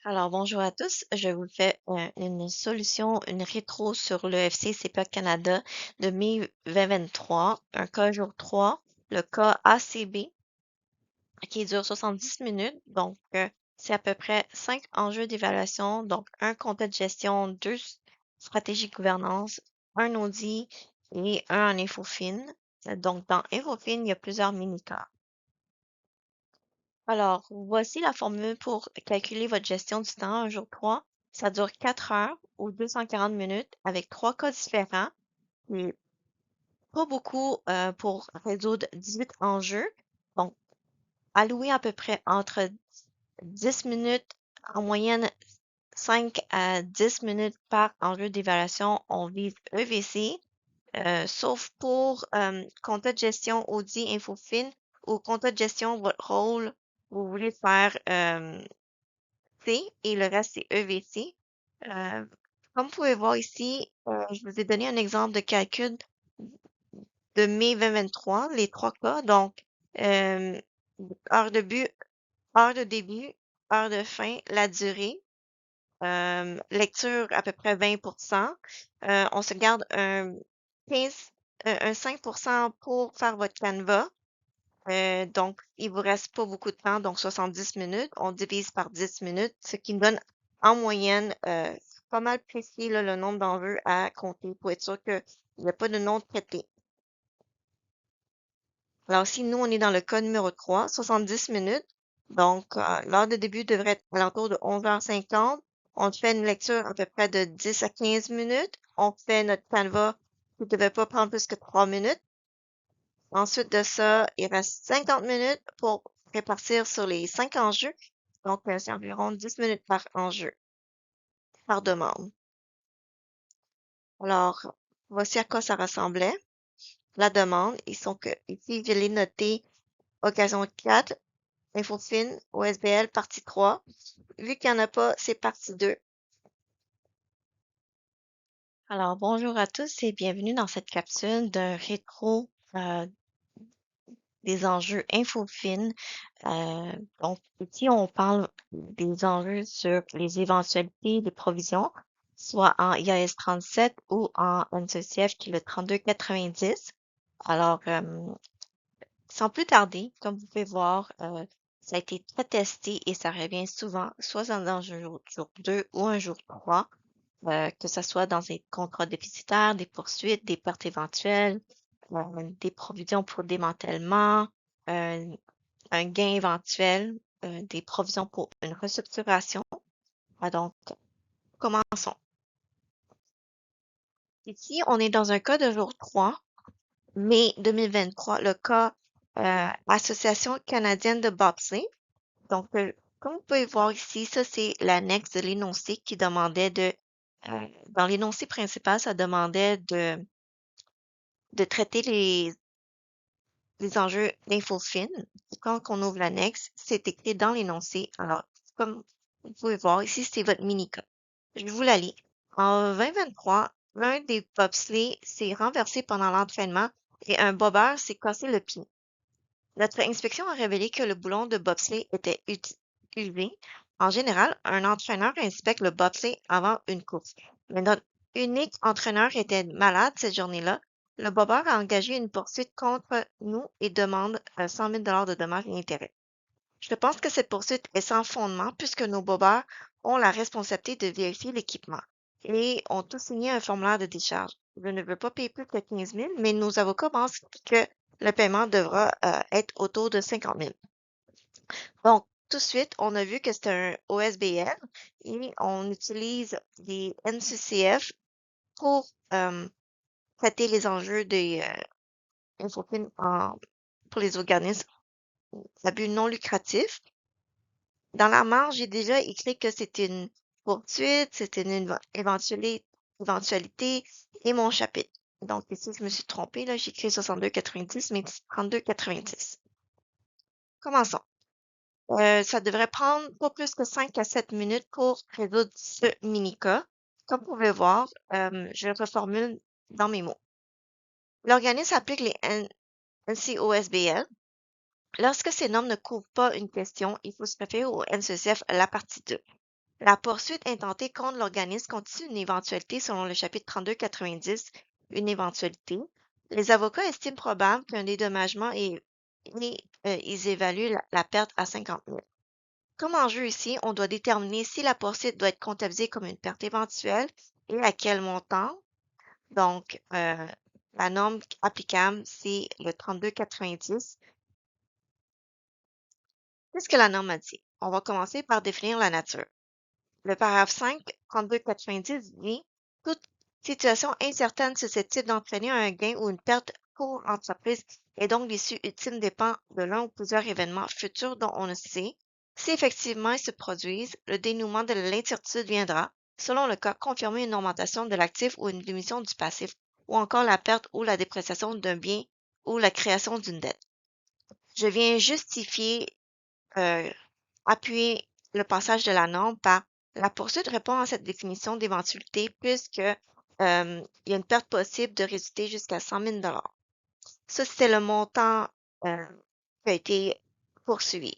Alors, bonjour à tous. Je vous fais une rétro sur l'EFC CPA Canada de mai 2023, un cas jour 3, le cas ACB, qui dure 70 minutes. Donc, c'est à peu près 5 enjeux d'évaluation, donc un compte de gestion, deux stratégies de gouvernance, un audit et un en InfoFin. Donc, dans InfoFin, il y a plusieurs mini-cas. Alors, voici la formule pour calculer votre gestion du temps un jour 3. Ça dure 4 heures ou 240 minutes avec trois cas différents. Et pas beaucoup pour résoudre 18 enjeux. Donc, allouer à peu près entre 10 minutes, en moyenne 5 à 10 minutes par enjeu d'évaluation. On vise EVC, sauf pour compte de gestion, audit, InfoFin ou compte de gestion, votre rôle, vous voulez faire C et le reste c'est EVC. Euh, Comme vous pouvez voir ici, je vous ai donné un exemple de calcul de mai 2023, les trois cas. Donc, euh, heure de but, heure de début, heure de fin, la durée, lecture à peu près 20%. On se garde 15, un 5% pour faire votre Canva. Donc, il vous reste pas beaucoup de temps, donc 70 minutes. On divise par 10 minutes, ce qui nous donne en moyenne pas mal précis là, le nombre d'enjeux à compter pour être sûr qu'il n'y a pas de non traités. Alors, si nous, on est dans le cas numéro 3, 70 minutes, donc l'heure de début devrait être alentour de 11h50. On fait une lecture à peu près de 10 à 15 minutes. On fait notre Canva qui ne devait pas prendre plus que 3 minutes. Ensuite de ça, il reste 50 minutes pour répartir sur les 5 enjeux. Donc, c'est environ 10 minutes par enjeu, par demande. Alors, voici à quoi ça ressemblait. La demande, ici, je l'ai noté occasion 4, InfoFin, OSBL, partie 3. Vu qu'il n'y en a pas, c'est partie 2. Alors, bonjour à tous et bienvenue dans cette capsule d'un rétro des enjeux InfoFin. Donc, ici, on parle des enjeux sur les éventualités des provisions, soit en IAS 37 ou en NCCF qui est le 3290. Alors, sans plus tarder, comme vous pouvez voir, ça a été très testé et ça revient souvent, soit dans un jour 2 ou un jour 3, que ce soit dans des contrats déficitaires, des poursuites, des pertes éventuelles, des provisions pour démantèlement, euh, un gain éventuel, des provisions pour une restructuration. Donc, commençons. Ici, on est dans un cas de jour 3, mai 2023, le cas Association canadienne de bobsleigh. Donc, comme vous pouvez voir ici, ça c'est l'annexe de l'énoncé qui demandait dans l'énoncé principal, ça demandait de traiter les enjeux d'InfoFin. Quand on ouvre l'annexe, c'est écrit dans l'énoncé. Alors, comme vous pouvez voir, ici, c'est votre mini-cas. Je vous la lis. En 2023, l'un des bobsleighs s'est renversé pendant l'entraînement et un bobeur s'est cassé le pied. Notre inspection a révélé que le boulon de bobsleigh était usé. En général, un entraîneur inspecte le bobsleigh avant une course. Mais notre unique entraîneur était malade cette journée-là. Le bobeur a engagé une poursuite contre nous et demande 100 000 de dommages et intérêts. Je pense que cette poursuite est sans fondement puisque nos bobeurs ont la responsabilité de vérifier l'équipement et ont tous signé un formulaire de décharge. Je ne veux pas payer plus que 15 000, mais nos avocats pensent que le paiement devra être autour de 50 000. Donc, tout de suite, on a vu que c'était un OSBL et on utilise les NCCF pour traiter les enjeux des infopines pour les organismes à but non lucratif. Dans la marge, j'ai déjà écrit que c'était une poursuite, c'était une éventualité et mon chapitre. Donc ici, je me suis trompée, là, j'ai écrit 62,90, mais c'est 32,90. Commençons. Ça devrait prendre pas plus que 5 à 7 minutes pour résoudre ce mini-cas. Comme vous pouvez voir, je le reformule dans mes mots. L'organisme applique les NCOSBL. Lorsque ces normes ne couvrent pas une question, il faut se référer au NCCF à la partie 2. La poursuite intentée contre l'organisme constitue une éventualité selon le chapitre 3290, une éventualité. Les avocats estiment probable qu'un dédommagement et ils évaluent la perte à 50 000. Comme enjeu ici, on doit déterminer si la poursuite doit être comptabilisée comme une perte éventuelle et à quel montant. Donc, la norme applicable, c'est le 3290. Qu'est-ce que la norme a dit? On va commencer par définir la nature. Le paragraphe 5, 3290 dit toute situation incertaine susceptible d'entraîner un gain ou une perte pour l'entreprise et donc l'issue ultime dépend de l'un ou plusieurs événements futurs dont on ne sait. Si effectivement ils se produisent, le dénouement de l'incertitude viendra, selon le cas, confirmer une augmentation de l'actif ou une diminution du passif, ou encore la perte ou la dépréciation d'un bien ou la création d'une dette. Je viens justifier euh, appuyer le passage de la norme par la poursuite répond à cette définition d'éventualité puisque il y a une perte possible de résulter jusqu'à 100 000 $. Ça, c'est le montant qui a été poursuivi.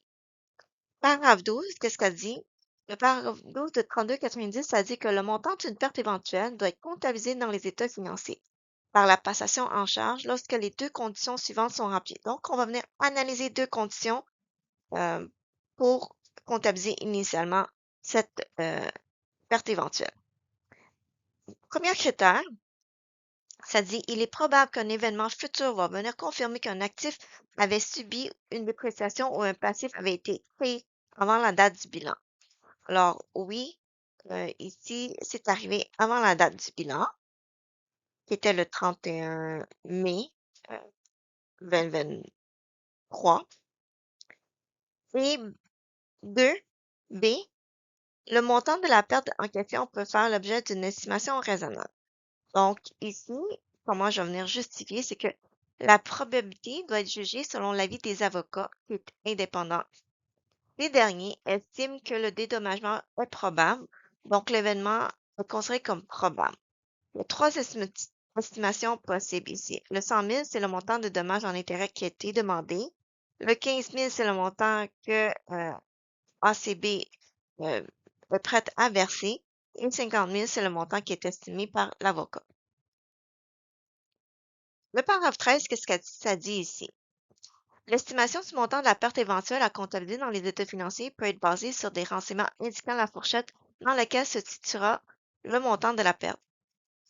Paragraphe 12, qu'est-ce qu'elle dit? Le paragraphe 12 de 3290, ça dit que le montant d'une perte éventuelle doit être comptabilisé dans les états financiers par la passation en charge lorsque les deux conditions suivantes sont remplies. Donc, on va venir analyser deux conditions euh, pour comptabiliser initialement cette perte éventuelle. Premier critère, ça dit il est probable qu'un événement futur va venir confirmer qu'un actif avait subi une dépréciation ou un passif avait été créé avant la date du bilan. Alors oui, ici, c'est arrivé avant la date du bilan, qui était le 31 mai 2023. Et 2, B, le montant de la perte en question peut faire l'objet d'une estimation raisonnable. Donc, ici, comment je vais venir justifier, c'est que la probabilité doit être jugée selon l'avis des avocats, qui est indépendant. Les derniers estiment que le dédommagement est probable, donc l'événement est considéré comme probable. Il y a trois estimations possibles ici. Le 100 000, c'est le montant de dommages en intérêt qui a été demandé. Le 15 000, c'est le montant que ACB est prête à verser. Et 50 000, c'est le montant qui est estimé par l'avocat. Le paragraphe 13, qu'est-ce que ça dit ici? L'estimation du montant de la perte éventuelle à comptabiliser dans les états financiers peut être basée sur des renseignements indiquant la fourchette dans laquelle se situera le montant de la perte.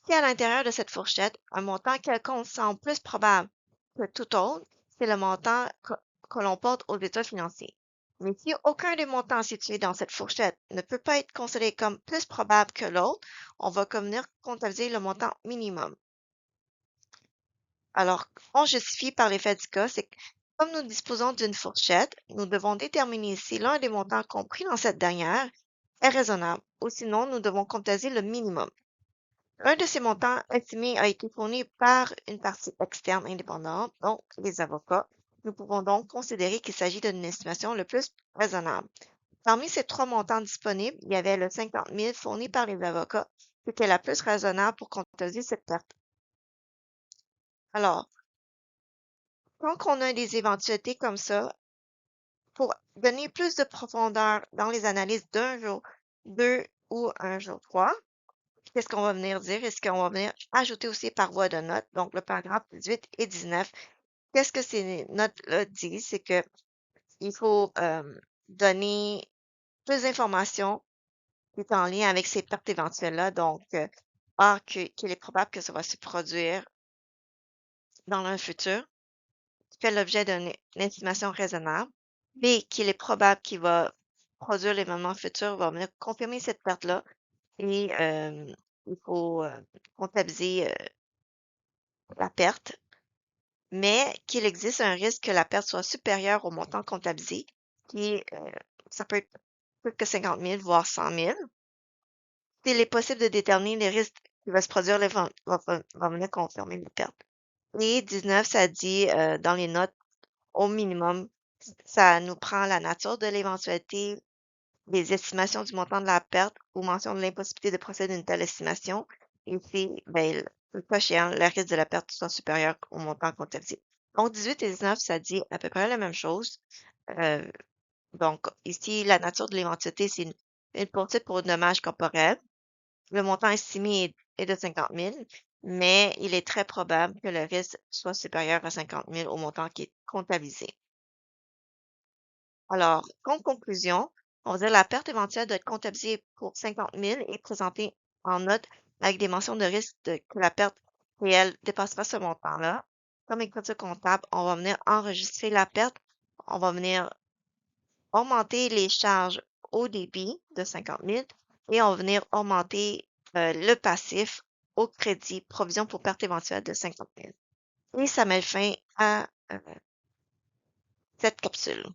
Si à l'intérieur de cette fourchette, un montant quelconque semble plus probable que tout autre, c'est le montant que l'on porte aux états financiers. Mais si aucun des montants situés dans cette fourchette ne peut pas être considéré comme plus probable que l'autre, on va venir comptabiliser le montant minimum. Alors, on justifie par les faits du cas, c'est que comme nous disposons d'une fourchette, nous devons déterminer si l'un des montants compris dans cette dernière est raisonnable, ou sinon nous devons comptabiliser le minimum. Un de ces montants estimés a été fourni par une partie externe indépendante, donc les avocats. Nous pouvons donc considérer qu'il s'agit d'une estimation le plus raisonnable. Parmi ces trois montants disponibles, il y avait le 50 000 fourni par les avocats, qui était la plus raisonnable pour comptabiliser cette perte. Alors, quand on a des éventualités comme ça, pour donner plus de profondeur dans les analyses d'un jour 2 ou un jour 3, qu'est-ce qu'on va venir dire? Est-ce qu'on va venir ajouter aussi par voie de notes? Donc, le paragraphe 18 et 19. Qu'est-ce que ces notes-là disent? C'est que il faut donner plus d'informations qui est en lien avec ces pertes éventuelles-là. Donc, A, qu'il est probable que ça va se produire dans un futur, qui fait l'objet d'une estimation raisonnable. B, qu'il est probable qu'il va produire l'événement futur, va venir confirmer cette perte-là. Et il faut comptabiliser la perte, mais qu'il existe un risque que la perte soit supérieure au montant comptabilisé, qui est, ça peut être plus que 50 000, voire 100 000. Il est possible de déterminer les risques qui va se produire, va venir confirmer la perte. Et 19, ça dit dans les notes, au minimum, ça nous prend la nature de l'éventualité, les estimations du montant de la perte ou mention de l'impossibilité de procéder à une telle estimation. Et puis, ben, le cas échéant, le risque de la perte soit supérieur au montant comptabilisé. Donc, 18 et 19, ça dit à peu près la même chose. Euh, donc, ici, la nature de l'éventualité, c'est une poursuite pour dommage corporel. Le montant estimé est de 50 000, mais il est très probable que le risque soit supérieur à 50 000 au montant qui est comptabilisé. Alors, comme conclusion, on va dire la perte éventuelle doit être comptabilisée pour 50 000 et présentée en note avec des mentions de risque que la perte réelle dépassera ce montant-là. Comme écriture comptable, on va venir enregistrer la perte, on va venir augmenter les charges au débit de 50 000 et on va venir augmenter le passif au crédit provision pour perte éventuelle de 50 000. Et ça met fin à cette capsule.